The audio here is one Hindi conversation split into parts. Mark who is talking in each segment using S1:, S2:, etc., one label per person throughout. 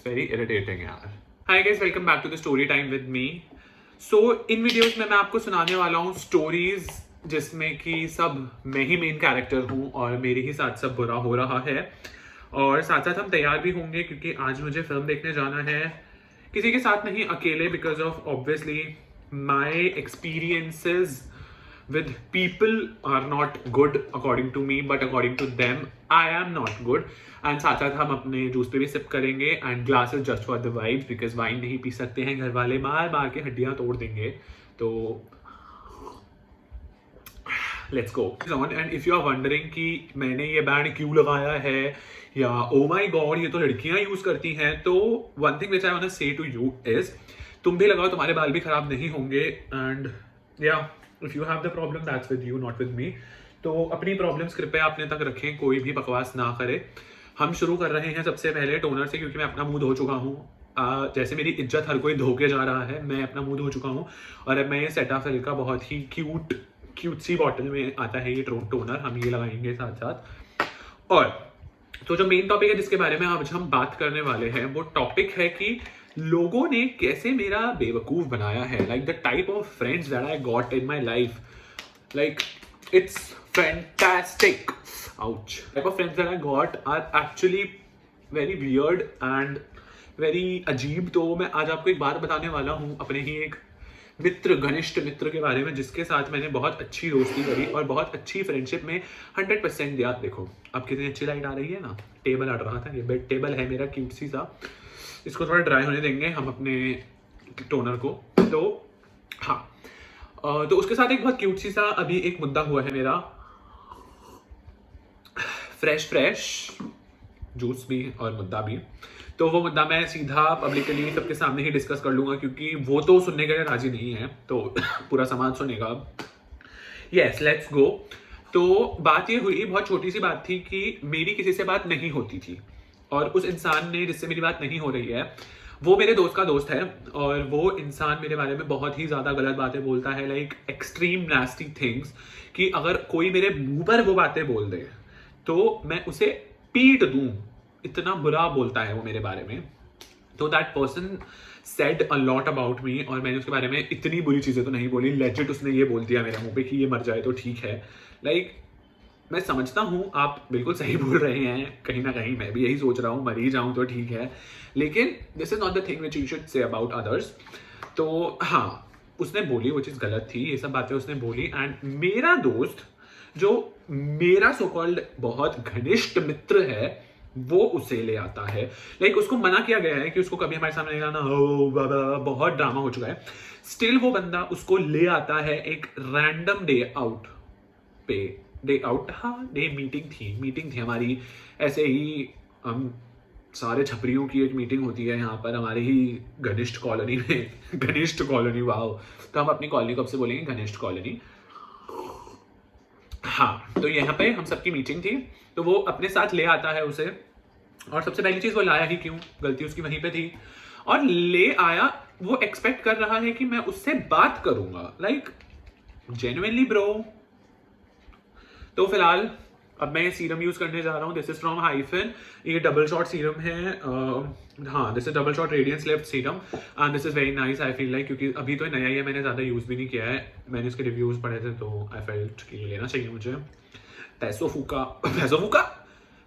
S1: वेरी इरिटेटिंग यार। Hi guys, welcome back to the story time with me. So इन वीडियोस में मैं आपको सुनाने वाला हूँ स्टोरीज जिसमें कि सब मैं ही मेन कैरेक्टर हूँ और मेरे ही साथ सब बुरा हो रहा है। और साथ साथ हम तैयार भी होंगे क्योंकि आज मुझे फिल्म देखने जाना है, किसी के साथ नहीं, अकेले, because of obviously my experiences with people are not good according to me, but according to them I am not good. And साथ साथ हम अपने जूस पे भी सिप करेंगे and glasses just for the vibes, because wine नहीं पी सकते हैं, घर वाले मार मार के हड्डियां तोड़ देंगे। तो let's go on. And if you are wondering कि मैंने ये बैंड क्यों लगाया है या ओ माय गॉड ये तो लड़कियां यूज करती हैं, तो one thing which I want to say to you is तुम भी लगाओ, तुम्हारे बाल भी खराब नहीं होंगे। एंड या if you have the problem that's with you, not with me. तो अपनी प्रॉब्लम्स कृपया अपने तक रखें, कोई भी बकवास ना करे। हम शुरू कर रहे हैं सबसे पहले टोनर से, क्योंकि मैं अपना मुंह धो चुका हूँ। जैसे मेरी इज्जत हर कोई धो के जा रहा है, मैं अपना मुंह धो चुका हूँ। और अब मैं ये सेटाफिल का बहुत ही क्यूट सी बॉटल में आता है ये टोनर, हम ये लगाएंगे साथ साथ। और तो जो मेन टॉपिक है जिसके बारे में आज हम बात करने वाले हैं, वो टॉपिक है कि लोगों ने कैसे मेरा बेवकूफ बनाया है। Like the type of friends that I got in my life, like it's fantastic. Ouch. Type of friends that I got are actually very weird and very अजीब। तो मैं आज आपको एक बात बताने वाला हूँ अपने ही एक मित्र, घनिष्ठ मित्र के बारे में, जिसके साथ मैंने बहुत अच्छी दोस्ती करी और बहुत अच्छी फ्रेंडशिप में 100% दिया। देखो अब कितनी अच्छी लाइट आ रही है ना, टेबल अड़ रहा था, ये बेड टेबल है मेरा क्यूट सी सा। इसको थोड़ा ड्राई होने देंगे हम अपने टोनर को। तो हाँ, तो उसके साथ एक बहुत क्यूट सी सा अभी एक मुद्दा हुआ है मेरा, फ्रेश जूस भी और मुद्दा भी। तो वो मुद्दा मैं सीधा पब्लिकली सबके सामने ही डिस्कस कर लूंगा, क्योंकि वो तो सुनने के लिए राजी नहीं है, तो पूरा समाज सुनेगा। Yes, let's go. तो बात ये हुई, बहुत छोटी सी बात थी कि मेरी किसी से बात नहीं होती थी, और उस इंसान ने जिससे मेरी बात नहीं हो रही है वो मेरे दोस्त का दोस्त है, और वो इंसान मेरे बारे में बहुत ही ज़्यादा गलत बातें बोलता है, लाइक एक्सट्रीम नास्टी थिंग्स, कि अगर कोई मेरे मुंह पर वो बातें बोल दे तो मैं उसे पीट दूं, इतना बुरा बोलता है वो मेरे बारे में। तो that person said a lot about me, और मैंने उसके बारे में इतनी बुरी चीज़ें तो नहीं बोली, लेजिट उसने ये बोल दिया मेरे मुंह पे कि ये मर जाए तो ठीक है। लाइक मैं समझता हूँ आप बिल्कुल सही बोल रहे हैं, कहीं ना कहीं मैं भी यही सोच रहा हूँ, मर ही जाऊँ तो ठीक है, लेकिन this is not the thing which you should say about others. तो हाँ, उसने बोली, वो चीज़ गलत थी, ये सब बातें उसने बोली। एंड मेरा दोस्त, जो मेरा सो कॉल्ड बहुत घनिष्ठ मित्र है, वो उसे ले आता है। लाइक उसको मना किया गया है कि उसको कभी हमारे सामने नहीं आना, हो बाबा, बहुत ड्रामा हो चुका है। स्टिल वो बंदा उसको ले आता है एक रैंडम डे आउट पे, डे आउट, हाँ डे मीटिंग थी हमारी, ऐसे ही हम सारे छपरियों की एक मीटिंग होती है यहाँ पर हमारी ही घनिष्ठ कॉलोनी में घनिष्ठ कॉलोनी, वाओ। तो हम अपनी कॉलोनी कब से बोलेंगे, घनिष्ठ कॉलोनी। हाँ, तो यहाँ पे हम सबकी मीटिंग थी, तो वो अपने साथ ले आता है उसे। और सबसे पहली चीज, वो लाया ही क्यों, गलती उसकी वहीं पे थी। और ले आया, वो एक्सपेक्ट कर रहा है कि मैं उससे बात करूंगा, लाइक जेन्युइनली ब्रो। तो फिलहाल अब मैं ये सीरम यूज करने जा रहा हूँ, दिस इज फ्रॉम हाइफन, ये डबल शॉट सीरम है। हाँ, this is double shot radiance lift serum and this is very nice, I feel like, क्योंकि अभी तो नया ही है, मैंने ज़्यादा यूज़ भी नहीं किया है, मैंने इसके रिव्यूज़ पढ़े थे, तो आई फेल्ट कि लेना चाहिए मुझे।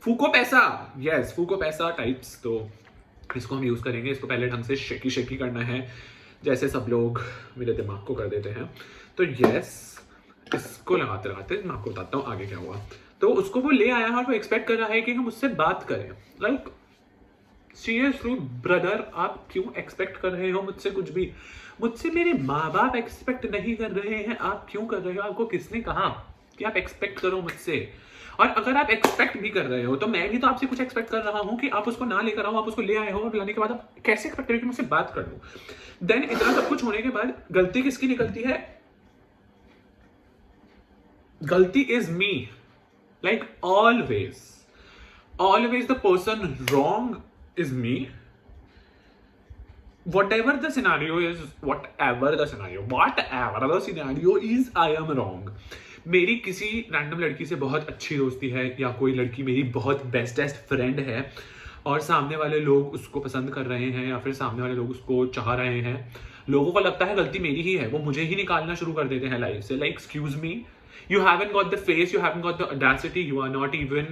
S1: फूको पैसा, यस, फूको पैसा टाइप्स। तो इसको हम यूज़ करेंगे, इसको पहले ढंग से शेकी करना है, जैसे सब लोग मेरे दिमाग को कर देते हैं। तो यस, इसको लगाते लगाते मैं आपको बताता हूँ आगे क्या हुआ। तो उसको वो ले आया है और वो एक्सपेक्ट कर रहा है कि हम उससे बात करें। लाइक सीरियसली ब्रदर, आप क्यों एक्सपेक्ट कर रहे हो मुझसे कुछ भी? मुझसे मेरे माँ बाप एक्सपेक्ट नहीं कर रहे हैं, आप क्यों कर रहे हो? आपको किसने कहा कि आप एक्सपेक्ट करो मुझसे? और अगर आप एक्सपेक्ट भी कर रहे हो तो मैं भी तो आपसे कुछ एक्सपेक्ट कर रहा हूँ कि आप उसको ना लेकर आओ, आप उसको ले आए हो, और लाने के बाद आप कैसे एक्सपेक्ट करें कि मुझसे बात कर लूँ? देन इतना सब कुछ होने के बाद गलती किसकी निकलती है? गलती is me, like always the person wrong is me. Whatever the scenario is I am wrong. मेरी किसी रैंडम लड़की से बहुत अच्छी दोस्ती है, या कोई लड़की मेरी बहुत बेस्टेस्ट फ्रेंड है, और सामने वाले लोग उसको पसंद कर रहे हैं या फिर सामने वाले लोग उसको चाह रहे हैं, लोगों को लगता है गलती मेरी ही है, वो मुझे ही निकालना शुरू कर देते हैं लाइफ से। Like excuse me, you haven't got the face, you haven't got the audacity, you are not even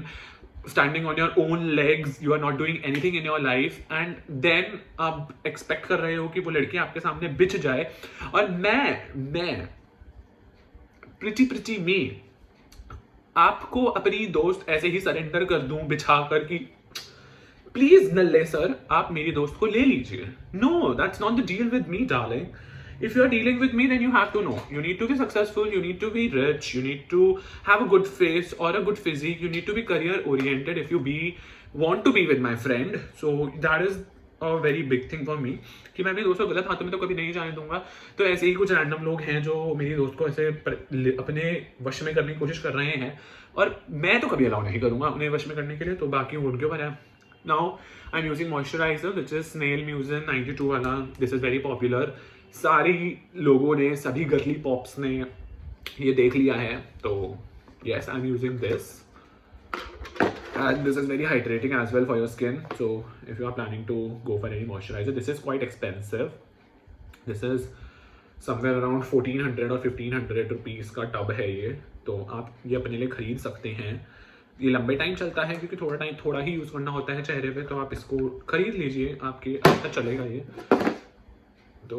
S1: standing on your own legs, you are not doing anything in your life, and then आप expect कर रहे हो कि वो लड़की आपके सामने बिछ जाए। और मैं प्रिटी मी आपको अपनी दोस्त ऐसे ही सरेंडर कर दूं बिछा कर कि प्लीज नल्ले सर आप मेरी दोस्त को ले लीजिए। No, that's not the deal with me darling. If you're dealing with me, then you have to know. You need to be successful, you need to be rich, you need to have a good face or a good physique, you need to be career oriented if you want to be with my friend. So that is a very big thing for me कि मैं अपने दोस्त को गलत हाथों में तो कभी नहीं जाने दूंगा। तो ऐसे ही कुछ रैंडम लोग हैं जो मेरी दोस्त को ऐसे अपने वश में करने की कोशिश कर रहे हैं और मैं तो कभी अलाउ नहीं करूंगा उन्हें वश में करने के लिए, तो बाकी उनके ऊपर है। Now I'm using moisturizer which is Snail Mucin 92 वाला। This is very popular. सारी लोगों ने, सभी गर्ली पॉप्स ने ये देख लिया है, तो yes, I'm using this and this is very hydrating as well for your skin. So if you are planning to go for any moisturizer, this is quite expensive. This is somewhere around 1400 और 1500 रुपीज़ का टब है ये, तो आप ये अपने लिए खरीद सकते हैं। ये लंबे टाइम चलता है क्योंकि थोड़ा ही यूज़ करना होता है चेहरे पे, तो आप इसको खरीद लीजिए, आपके अच्छा चलेगा ये। तो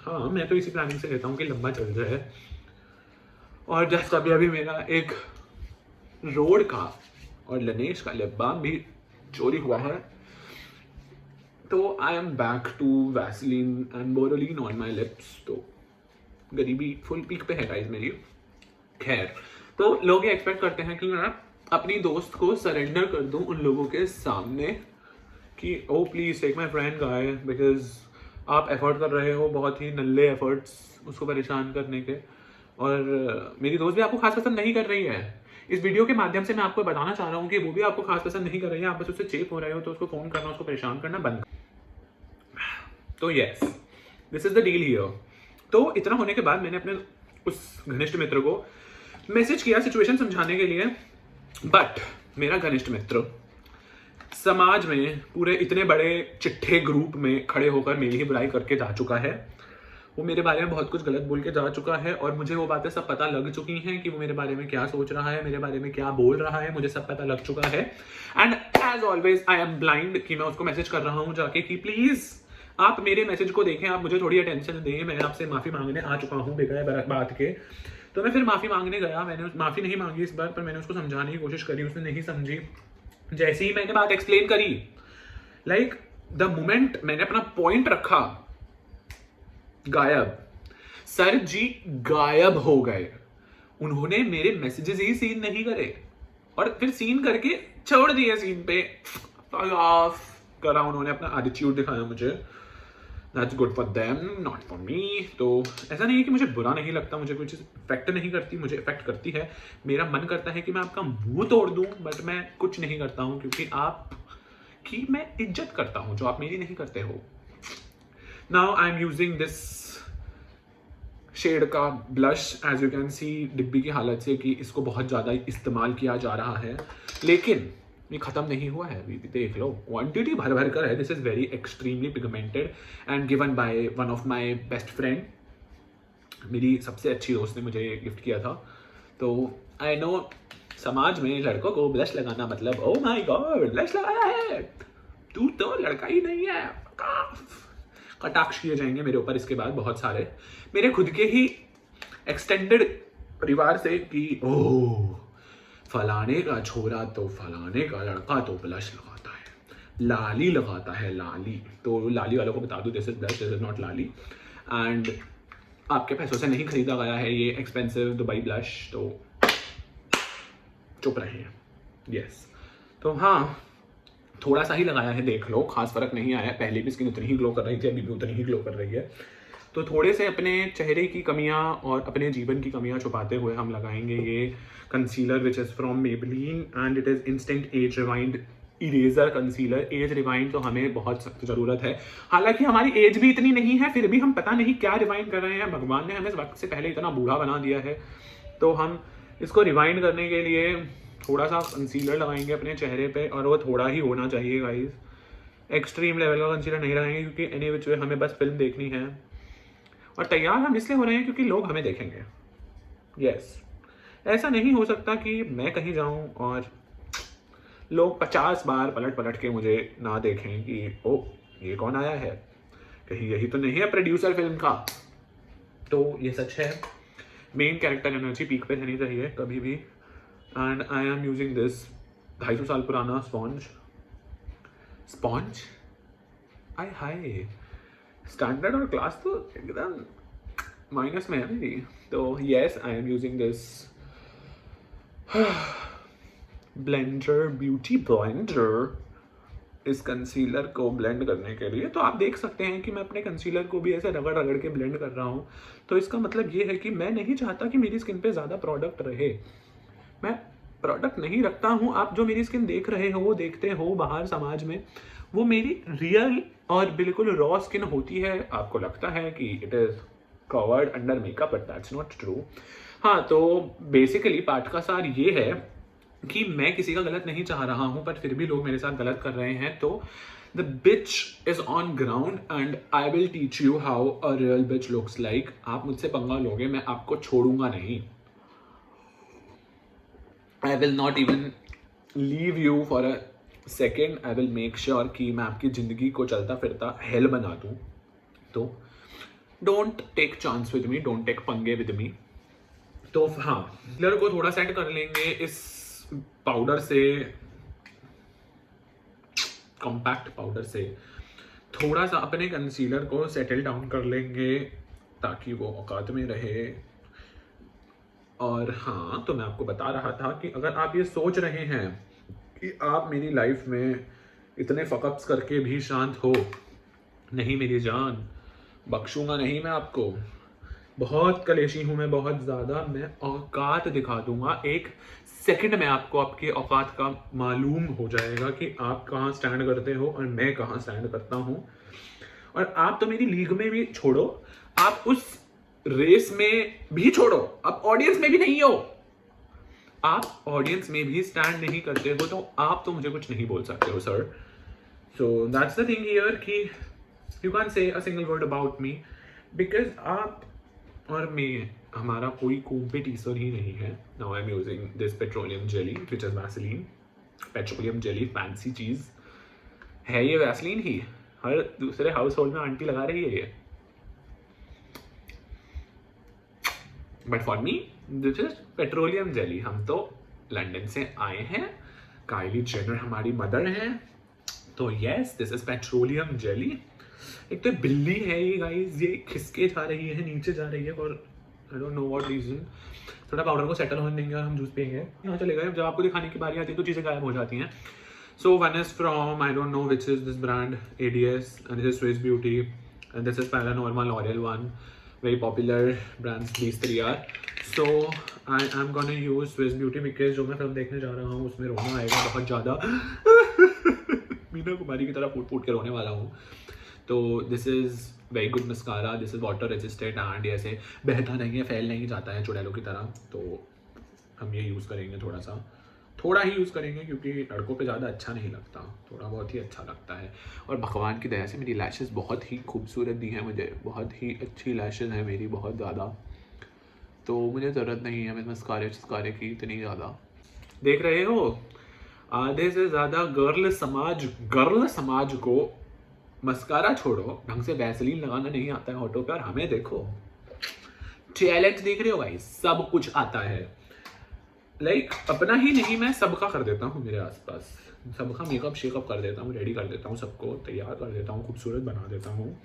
S1: हाँ, मैं तो इसी प्लानिंग से लेता हूँ कि लंबा चल जाए। और जस्ट अभी मेरा एक रोड का और लनेश का लिप बाम भी चोरी हुआ है, तो I am back to Vaseline and Boroline on my lips. तो गरीबी फुल पीक पे है गाइस मेरी। खैर, तो लोग ये एक्सपेक्ट करते हैं कि मैं अपनी दोस्त को सरेंडर कर दूं उन लोगों के सामने कि oh please take my friend guy, because आप एफर्ट कर रहे हो, बहुत ही नल्ले एफर्ट्स उसको परेशान करने के, और मेरी दोस्त भी आपको खास पसंद नहीं कर रही है। इस वीडियो के माध्यम से मैं आपको बताना चाह रहा हूँ कि वो भी आपको खास पसंद नहीं कर रही है, आप बस उससे चेप हो रहे हो, तो उसको फोन करना, उसको परेशान करना बंद। तो yes, this is the deal here. तो इतना होने के बाद मैंने अपने उस घनिष्ठ मित्र को मैसेज किया सिचुएशन समझाने के लिए, बट मेरा घनिष्ठ मित्र समाज में पूरे इतने बड़े चिट्ठे ग्रुप में खड़े होकर मेरी ही बुराई करके जा चुका है। वो मेरे बारे में बहुत कुछ गलत बोल के जा चुका है और मुझे वो बातें सब पता लग चुकी हैं कि वो मेरे बारे में क्या सोच रहा है, मेरे बारे में क्या बोल रहा है, मुझे सब पता लग चुका है। And as always I am blind कि मैं उसको मैसेज कर रहा हूँ जाके कि प्लीज आप मेरे मैसेज को देखें, आप मुझे थोड़ी अटेंशन दें, मैं आपसे माफी मांगने आ चुका हूँ बगैर बात के। तो मैं फिर माफी मांगने गया, मैंने माफी नहीं मांगी इस बार, पर मैंने उसको समझाने की कोशिश करी, उसने नहीं समझी। जैसे ही मैंने बात एक्सप्लेन करी, लाइक द मोमेंट मैंने अपना पॉइंट रखा, गायब। सर जी गायब हो गए। उन्होंने मेरे मैसेजेस ही सीन नहीं करे और फिर सीन करके छोड़ दिए सीन पे, ऑफ करा उन्होंने, अपना एटीट्यूड दिखाया मुझे। That's good for them, not for me. तो ऐसा नहीं है कि मुझे बुरा नहीं लगता, मुझे कोई चीज़ इफेक्ट नहीं करती, मुझे इफेक्ट करती है। मेरा मन करता है कि मैं आपका मुंह तोड़ दूं, बट मैं कुछ नहीं करता हूं क्योंकि आप की मैं इज्जत करता हूं जो आप मेरी नहीं करते हो। Now I am using this shade का blush. As you can see डिब्बी की हालत से कि इसको बहुत ज़्यादा इस्तेमाल किया जा रहा है, लेकिन ये खत्म नहीं हुआ है, अभी देख लो, क्वांटिटी भर भर कर है। This is very extremely pigmented and given by one of my best friend. मेरी सबसे अच्छी दोस्त ने मुझे गिफ्ट किया था। तो आई नो समाज में लड़कों को ब्लश लगाना मतलब ओ माय गॉड ब्लश लगाया है, तू तो लड़का ही नहीं है, कटाक्ष किए जाएंगे मेरे ऊपर इसके बाद बहुत सारे, मेरे खुद के ही एक्सटेंडेड परिवार से कि ओह फलाने का छोरा तो फलाने का लड़का तो ब्लश लगाता है, लाली लगाता है, लाली। तो लाली वालों को बता दूं, this is blush, this is not Lali, and आपके पैसों से नहीं खरीदा गया है ये एक्सपेंसिव दुबई ब्लश, तो चुप रहे हैं। यस, तो हाँ थोड़ा सा ही लगाया है, देख लो, खास फर्क नहीं आया। पहले भी स्किन उतनी ही ग्लो कर रही थी, अभी भी उतनी ही ग्लो कर रही है। तो थोड़े से अपने चेहरे की कमियां और अपने जीवन की कमियां छुपाते हुए हम लगाएंगे ये concealer which is from Maybelline and it is instant as rewind eraser concealer. As rewind तो हमें बहुत सख्त ज़रूरत है, हालांकि हमारी एज भी इतनी नहीं है, फिर भी हम पता नहीं क्या रिवाइंड कर रहे हैं। भगवान ने हमें इस वक्त से पहले इतना बूढ़ा बना दिया है, तो हम इसको रिवाइंड करने के लिए थोड़ा सा कंसीलर लगाएंगे अपने चेहरे पे, और वो थोड़ा ही होना चाहिए गाइस, एक्सट्रीम लेवल का कंसीलर नहीं लगाएंगे क्योंकि एनी विच वे हमें बस फिल्म देखनी है, और तैयार हम इसलिए हो रहे हैं क्योंकि लोग हमें देखेंगे। यस, ऐसा नहीं हो सकता कि मैं कहीं जाऊं और लोग 50 बार पलट पलट के मुझे ना देखें कि ओ ये कौन आया है, कहीं यही तो नहीं है प्रोड्यूसर फिल्म का। तो ये सच है, मेन कैरेक्टर एनर्जी पीक पे रहनी चाहिए कभी भी। And I am using this 250 साल पुराना स्पॉन्ज आय हाय, स्टैंडर्ड और क्लास तो एकदम माइनस में है मेरी। तो yes, I am using this blender, beauty blender, इस कंसीलर को ब्लेंड करने के लिए। तो आप देख सकते हैं कि मैं अपने कंसीलर को भी ऐसे रगड़ रगड़ के ब्लेंड कर रहा हूँ। तो इसका मतलब ये है कि मैं नहीं चाहता कि मेरी स्किन पे ज़्यादा प्रोडक्ट रहे, मैं प्रोडक्ट नहीं रखता हूँ। आप जो मेरी स्किन देख रहे हो, वो देखते हो बाहर समाज में, वो मेरी रियल और बिल्कुल रॉ स्किन होती है। आपको लगता है कि it is covered under makeup, but that's not true. हाँ, तो बेसिकली पार्ट का सार ये है कि मैं किसी का गलत नहीं चाह रहा हूं, पर फिर भी लोग मेरे साथ गलत कर रहे हैं। तो the bitch is on ground and I will teach you how a real bitch looks like. आप मुझसे पंगा लोगे, मैं आपको छोड़ूंगा नहीं। I will not even leave you for a second. I will make sure कि मैं आपकी जिंदगी को चलता फिरता हेल बना दूं। तो don't take chance with me, don't take पंगे विद मी। तो हाँ, कलर को थोड़ा सेट कर लेंगे इस पाउडर से, कॉम्पैक्ट पाउडर से थोड़ा सा अपने कंसीलर को सेटल डाउन कर लेंगे ताकि वो औकात में रहे। और हाँ, तो मैं आपको बता रहा था कि अगर आप ये सोच रहे हैं कि आप मेरी लाइफ में इतने फकअप्स करके भी शांत हो, नहीं मेरी जान, बख्शूंगा नहीं मैं आपको। बहुत कलेशी हूँ मैं, बहुत ज़्यादा। मैं औकात दिखा दूंगा, एक सेकंड में आपको आपकी औकात का मालूम हो जाएगा कि आप कहाँ स्टैंड करते हो और मैं कहाँ स्टैंड करता हूँ। और आप तो मेरी लीग में भी छोड़ो, आप उस रेस में भी छोड़ो, आप ऑडियंस में भी नहीं हो। आप ऑडियंस में भी स्टैंड नहीं करते हो, तो आप तो मुझे कुछ नहीं बोल सकते हो sir. So that's the thing here कि you can say a single word about me, because आप और मैं, हमारा कोई कॉम्पिटिशन ही नहीं है। Now I am using this petroleum jelly which is Vaseline. Petroleum jelly fancy चीज है ये, वैसलीन ही हर दूसरे हाउस होल्ड में आंटी लगा रही है ये, but for me this is petroleum jelly. हम तो लंदन से आए हैं, काइली जेनर हमारी मदर है, तो yes this is petroleum jelly. एक तो बिल्ली है ये गाइस, ये खिसके जा रही है, नीचे जा रही है और I don't know what reason. थोड़ा पाउडर को सेटल होने देंगे और हम जूस पियेंगे। यहाँ चलेगा, जब आपको दिखाने की बारी आती है तो चीज़ें गायब हो जाती हैं। So one is from I don't know which is this brand, ADS, and this is Swiss beauty and this is paranormal L'Oréal one, very popular brands these three are. So I am gonna use Swiss Beauty because जो मैं फिल्म देखने जा रहा हूँ उसमें रोना आएगा बहुत ज़्यादा। मीना कुमारी की तरह फूट फूट के रोने वाला हूँ। तो this is very good mascara, this is water resistant and ऐसे बहता नहीं है, फैल नहीं जाता है चुड़ैलों की तरह। तो हम ये यूज़ करेंगे, थोड़ा ही यूज़ करेंगे क्योंकि लड़कों पे ज़्यादा अच्छा नहीं लगता, थोड़ा बहुत ही अच्छा लगता है। और भगवान की दया से मेरी लैशेज़ बहुत ही खूबसूरत दी हैं मुझे, बहुत ही अच्छी लैशेज़ हैं मेरी, बहुत ज़्यादा। तो मुझे ज़रूरत नहीं है मस्कारे की इतनी ज़्यादा। देख रहे हो, आधे से ज़्यादा गर्ल समाज को मस्कारा छोड़ो, ढंग से वैसलीन लगाना नहीं आता है होठों पे, और हमें देखो टैलेंट देख रहे हो भाई, सब कुछ आता है। लाइक अपना ही नहीं, मैं सबका कर देता हूँ, मेरे आसपास सबका मेकअप शेकअप कर देता हूँ, रेडी कर देता हूँ, सबको तैयार कर देता हूँ, खूबसूरत बना देता हूँ,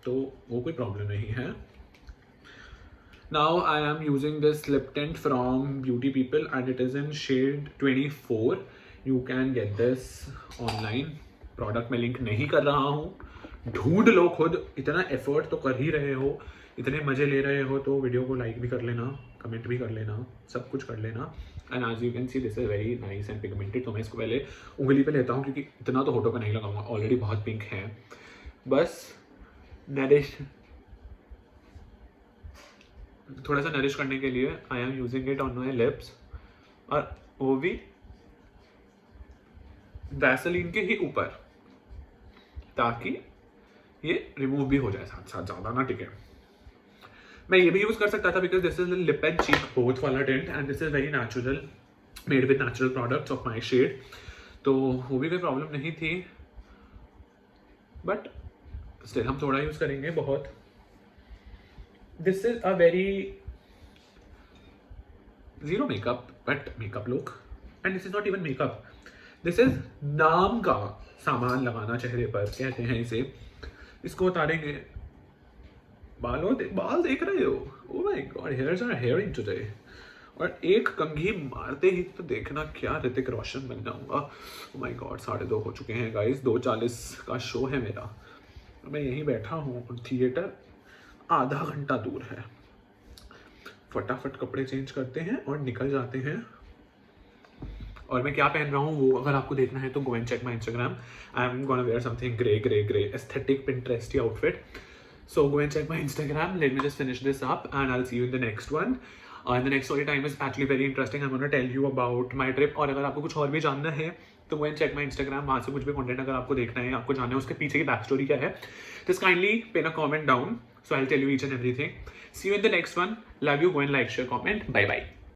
S1: तो वो कोई प्रॉब्लम नहीं है। Now I am using this lip tint from Beauty People and it is in shade 24. You can get this online. Product में लिंक नहीं कर रहा हूँ, ढूंढ लो खुद। इतना एफर्ट तो कर ही रहे हो, इतने मजे ले रहे हो, तो वीडियो को लाइक भी कर लेना, कमेंट भी कर लेना, सब कुछ कर लेना। And as you can see this is very nice and pigmented. तो मैं इसको पहले उंगली पे लेता हूँ क्योंकि इतना तो होठों पे नहीं लगाऊंगा, ऑलरेडी बहुत पिंक है। बस नरिश, थोड़ा सा नरिश करने के लिए आई am using it on my lips, और वो भी वैसलीन के ही ऊपर, ताकि ये रिमूव भी हो जाए साथ साथ, ज़्यादा ना टिके। मैं ये भी यूज़ कर सकता था because this is lip and cheek both वाला tint and this is very natural, made with natural products of my shade, तो वो भी कोई प्रॉब्लम नहीं थी, बट स्टिल हम थोड़ा यूज़ करेंगे बहुत। This is a very zero makeup but makeup look, and this is not even makeup, this is नाम का सामान लगाना चेहरे पर कहते हैं इसे। इसको उतारेंगे, बाल देख रहे हो, oh my god, hairs are hairing today, और एक कंघी मारते ही तो देखना क्या ऋतिक रोशन बन जाऊंगा। ओ माय गॉड 2:30 हो चुके हैं गाइस, 2:40 का शो है मेरा, मैं यहीं बैठा हूँ और थिएटर आधा घंटा दूर है। फटाफट कपड़े चेंज करते हैं और निकल जाते हैं। और मैं क्या पहन रहा हूँ वो अगर आपको देखना है तो go and check my Instagram, I am gonna wear something grey aesthetic Pinteresty outfit, so go and check my Instagram, let me just finish this up and I will see you in the next one. The next story time is actually very interesting, I am gonna tell you about my trip. और अगर आपको कुछ और भी जानना है तो go and check my Instagram, वहाँ से कुछ भी कंटेंट अगर आपको देखना है, आपको जानना है उसके पीछे की बैक स्टोरी क्या है, just kindly pin a comment down, so I'll tell you each and everything. See you in the next one. Love you. Go and like, share, comment. Bye bye.